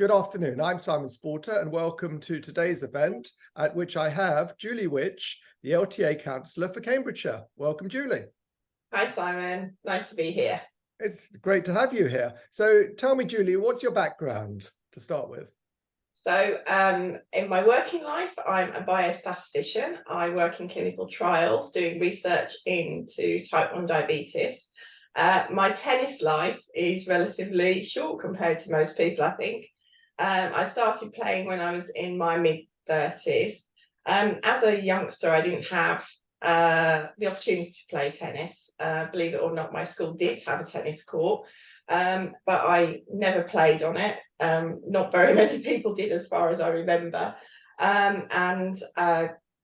Good afternoon, I'm Simon Sporter and welcome to today's event at which I have Julie Wych, the LTA Councillor for Cambridgeshire. Welcome, Julie. Hi, Simon. Nice to be here. It's great to have you here. So tell me, Julie, what's your background to start with? So in my working life, I'm a biostatistician. I work in clinical trials doing research into type 1 diabetes. My tennis life is relatively short compared to most people, I think. I started playing when I was in my mid-30s. As a youngster, I didn't have the opportunity to play tennis. Believe it or not, my school did have a tennis court, but I never played on it. Not very many people did, as far as I remember.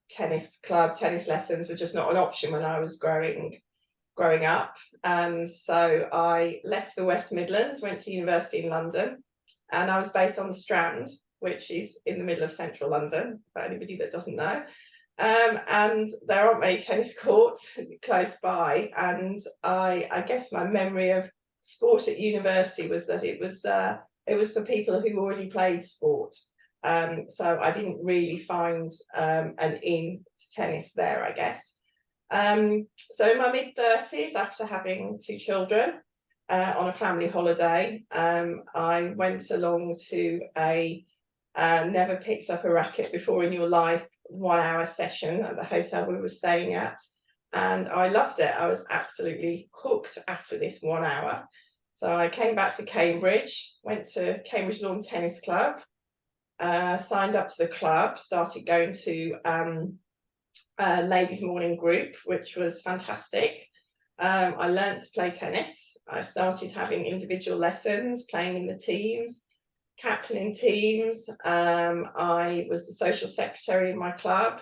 Tennis club, tennis lessons were just not an option when I was growing up. So I left the West Midlands, went to university in London, and I was based on the Strand, which is in the middle of central London, for anybody that doesn't know. And there aren't many tennis courts close by. And I guess my memory of sport at university was that it was for people who already played sport. So I didn't really find an in to tennis there, I guess. So in my mid-30s, after having 2 children on a family holiday, I went along to a never picked up a racket before in your life 1-hour session at the hotel we were staying at, and I loved it. I was absolutely hooked after this 1 hour. So I came back to Cambridge, went to Cambridge Lawn Tennis Club, signed up to the club, started going to ladies' morning group, which was fantastic. I learned to play tennis. I started having individual lessons, playing in the teams, captaining teams. I was the social secretary in my club,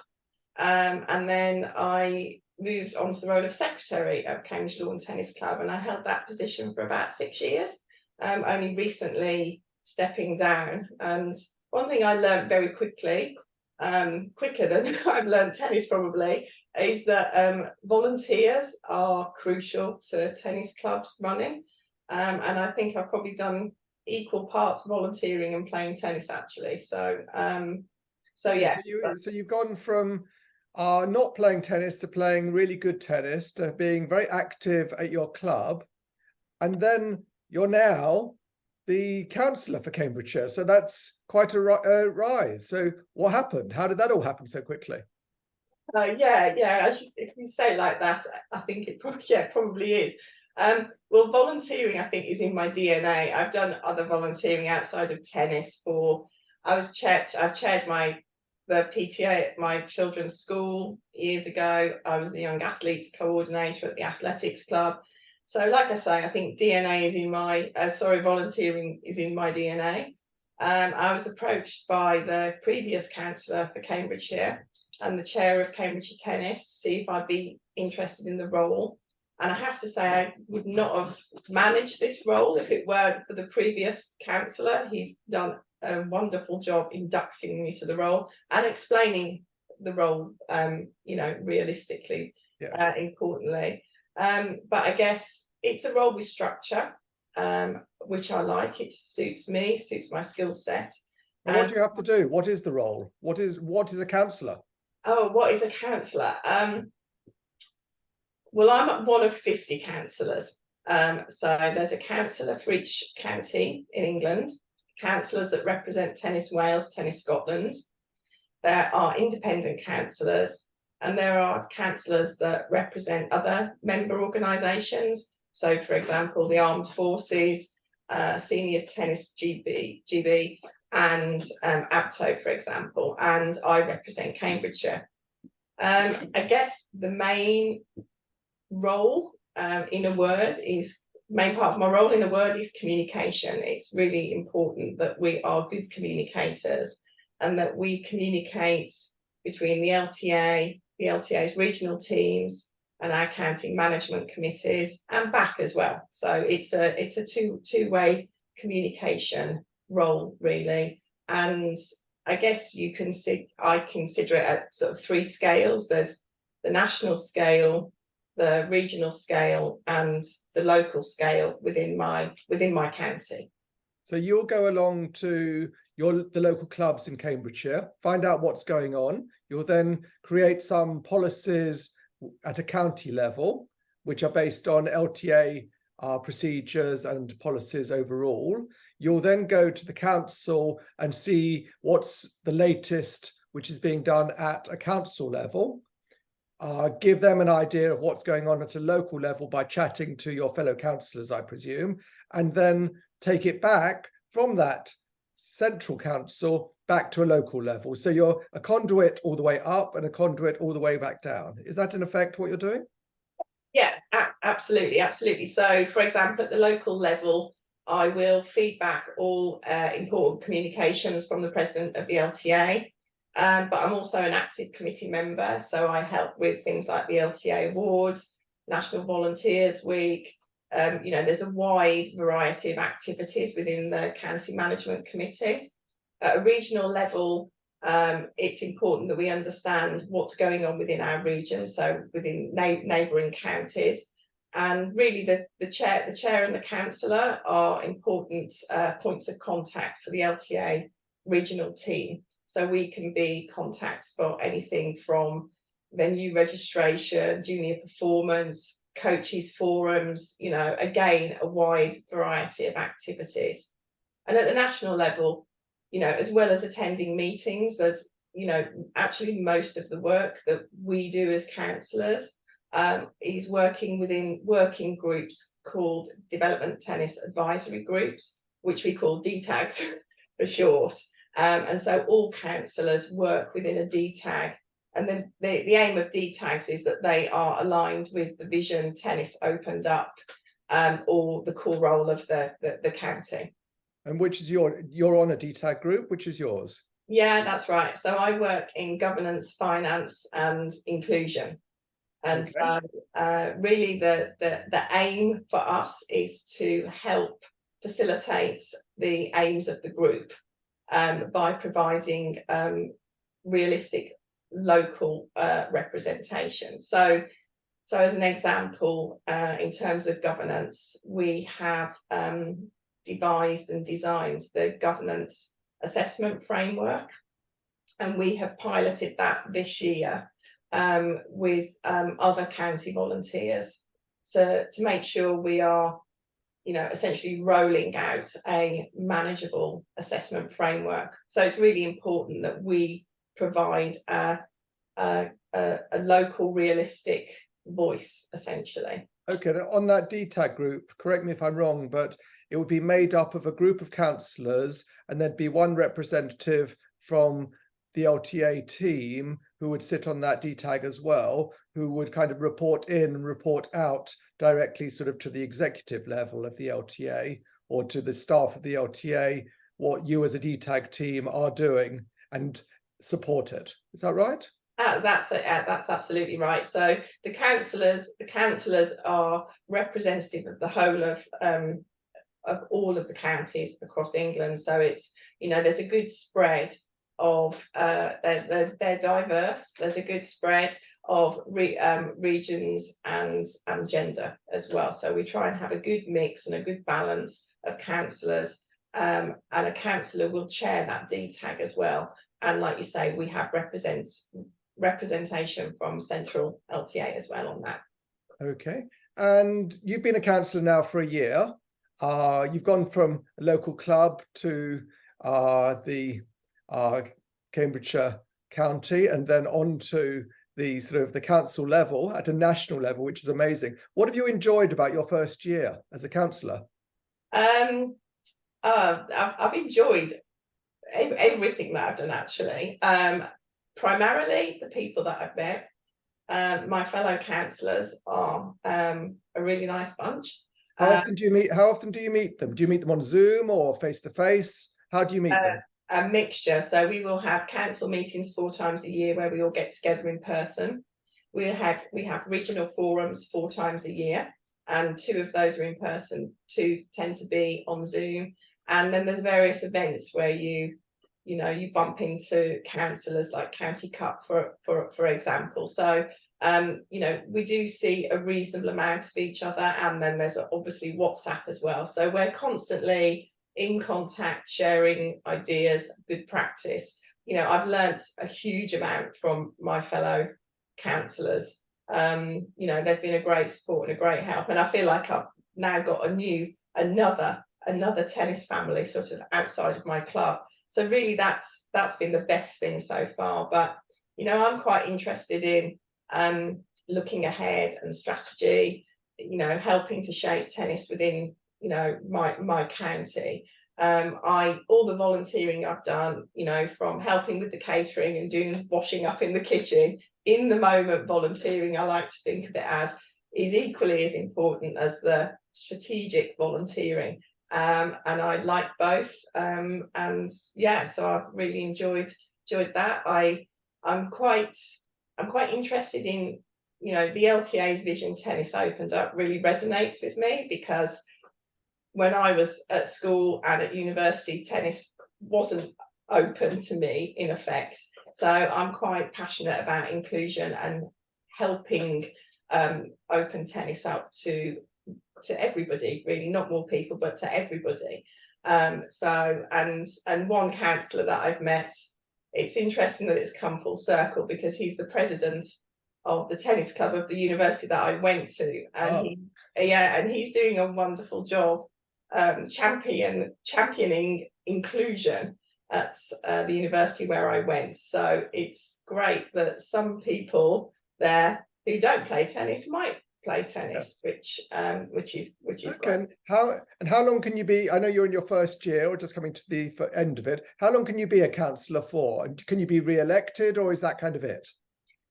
and then I moved on to the role of secretary of Cambridge Lawn Tennis Club, and I held that position for about 6 years, only recently stepping down. And one thing I learned very quickly, quicker than I've learned tennis probably, is that volunteers are crucial to tennis clubs running, and I think I've probably done equal parts volunteering and playing tennis, actually. So yeah. So you've gone from not playing tennis to playing really good tennis to being very active at your club, and then you're now the councillor for Cambridgeshire. So that's quite a rise. So what happened? How did that all happen so quickly? Yeah. If you say it like that, I think it probably is. Well, volunteering, I think, is in my DNA. I've done other volunteering outside of tennis. I've chaired the PTA at my children's school years ago. I was the young athletes coordinator at the athletics club. So, like I say, I think DNA is in my volunteering is in my DNA. I was approached by the previous councillor for Cambridgeshire and the chair of Cambridgeshire Tennis to see if I'd be interested in the role. And I have to say, I would not have managed this role if it weren't for the previous councillor. He's done a wonderful job inducting me to the role and explaining the role, realistically, importantly. But I guess it's a role with structure, which I like. It suits me, suits my skill set. And what do you have to do? What is the role? What is a councillor? Oh, what is a councillor? Well, I'm one of 50 councillors. So there's a councillor for each county in England, councillors that represent Tennis Wales, Tennis Scotland. There are independent councillors, and there are councillors that represent other member organisations. So, for example, the Armed Forces, Seniors Tennis GB, and ABTO, for example. And I represent Cambridgeshire. I guess the main role main part of my role in a word is communication. It's really important that we are good communicators and that we communicate between the LTA, the LTA's regional teams, and our county management committees, and back as well. So it's a two-way communication role, really. And I guess I consider it at sort of 3 scales. There's the national scale, the regional scale, and the local scale within my county. So you'll go along to the local clubs in Cambridgeshire, find out what's going on. You'll then create some policies at a county level, which are based on LTA procedures and policies overall. You'll then go to the council and see what's the latest which is being done at a council level. Give them an idea of what's going on at a local level by chatting to your fellow councillors, I presume, and then take it back from that central council back to a local level. So you're a conduit all the way up and a conduit all the way back down. Is that in effect what you're doing? Yeah, absolutely, absolutely. So, for example, at the local level, I will feedback all important communications from the president of the LTA. But I'm also an active committee member, so I help with things like the LTA Awards, National Volunteers Week. There's a wide variety of activities within the County Management Committee. At a regional level, it's important that we understand what's going on within our region, so within neighbouring counties. And really the chair and the councillor are important points of contact for the LTA regional team. So we can be contacts for anything from venue registration, junior performance, coaches forums, again, a wide variety of activities. And at the national level, as well as attending meetings, there's, actually most of the work that we do as councillors is working within working groups called Development Tennis Advisory Groups, which we call DTAGs for short. And so all councillors work within a DTAG. And then the aim of DTAGs is that they are aligned with the vision tennis opened up, or the core role of the county. And which is you're on a DTAG group, which is yours? Yeah, that's right. So I work in governance, finance and inclusion. And okay. So really the aim for us is to help facilitate the aims of the group by providing realistic local representation. So as an example, in terms of governance, we have devised and designed the governance assessment framework, and we have piloted that this year with other county volunteers to make sure we are essentially rolling out a manageable assessment framework. So it's really important that we provide a local, realistic voice, essentially. Okay, now on that DTAG group, correct me if I'm wrong, but it would be made up of a group of councillors, and there'd be one representative from the LTA team who would sit on that DTAG as well, who would kind of report in and report out directly sort of to the executive level of the LTA or to the staff of the LTA, what you as a DTAG team are doing and support it. Is that right? That's absolutely right. So the councillors are representative of the whole of all of the counties across England. So it's there's a good spread of they're diverse. There's a good spread of regions and gender as well. So we try and have a good mix and a good balance of councillors, and a councillor will chair that DTAG as well. And like you say, we have representation from central LTA as well on that. Okay. And you've been a councillor now for a year. You've gone from a local club to the Cambridgeshire County, and then on to the sort of the council level at a national level, which is amazing. What have you enjoyed about your first year as a councillor? I've enjoyed everything that I've done, actually. Primarily the people that I've met. My fellow councillors are a really nice bunch. How often do you meet them? Do you meet them on Zoom or face to face? How do you meet them? A mixture. So we will have council meetings 4 times a year where we all get together in person. We have regional forums 4 times a year, and 2 of those are in person. 2 tend to be on Zoom, and then there's various events where you bump into councillors, like County Cup for example. So we do see a reasonable amount of each other, and then there's obviously WhatsApp as well. So we're constantly in contact, sharing ideas, good practice. You know, I've learnt a huge amount from my fellow councillors. You know, they've been a great support and a great help, and I feel like I've now got another tennis family sort of outside of my club. So really that's been the best thing so far. But you know, I'm quite interested in looking ahead and strategy, you know, helping to shape tennis within, you know, my county. All the volunteering I've done, you know, from helping with the catering and doing washing up in the kitchen, in the moment volunteering, I like to think of it as, is equally as important as the strategic volunteering. And I like both. And yeah, so I've really enjoyed that. I'm quite interested in, you know, the LTA's Vision Tennis Opened Up really resonates with me, because when I was at school and at university, tennis wasn't open to me in effect. So I'm quite passionate about inclusion and helping open tennis up to everybody, really, not more people, but to everybody. So and one councillor that I've met, it's interesting that it's come full circle, because he's the president of the tennis club of the university that I went to, and and he's doing a wonderful job championing inclusion at the university where I went. So it's great that some people there who don't play tennis might play tennis, yes. which is okay. great. How long can you be? I know you're in your first year or just coming to the end of it. How long can you be a councillor for? And can you be re-elected, or is that kind of it?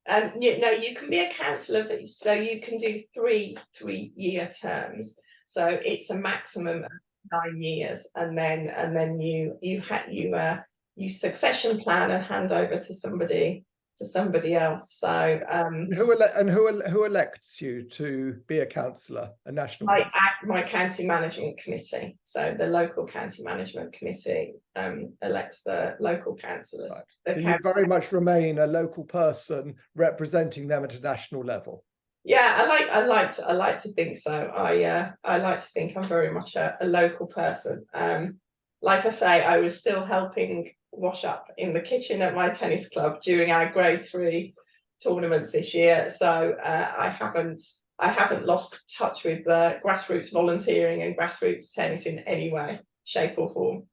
No, you can be a councillor, so you can do three-year terms. So it's a maximum of 9 years, and then you succession plan and hand over to somebody else. So who elects you to be a councillor, a national councillor? My county management committee. So the local county management committee elects the local councillors. Right. So you very much remain a local person representing them at a national level. Yeah, I like to think so. I like to think I'm very much a local person. Like I say, I was still helping wash up in the kitchen at my tennis club during our grade 3 tournaments this year. So I haven't lost touch with grassroots volunteering and grassroots tennis in any way, shape or form.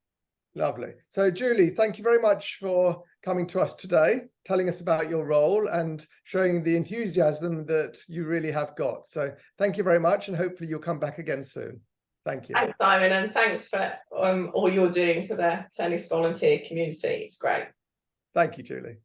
Lovely. So Julie, thank you very much for coming to us today, telling us about your role and showing the enthusiasm that you really have got. So thank you very much, and hopefully you'll come back again soon. Thank you. Thanks, Simon, and thanks for all you're doing for the tennis volunteer community. It's great. Thank you, Julie.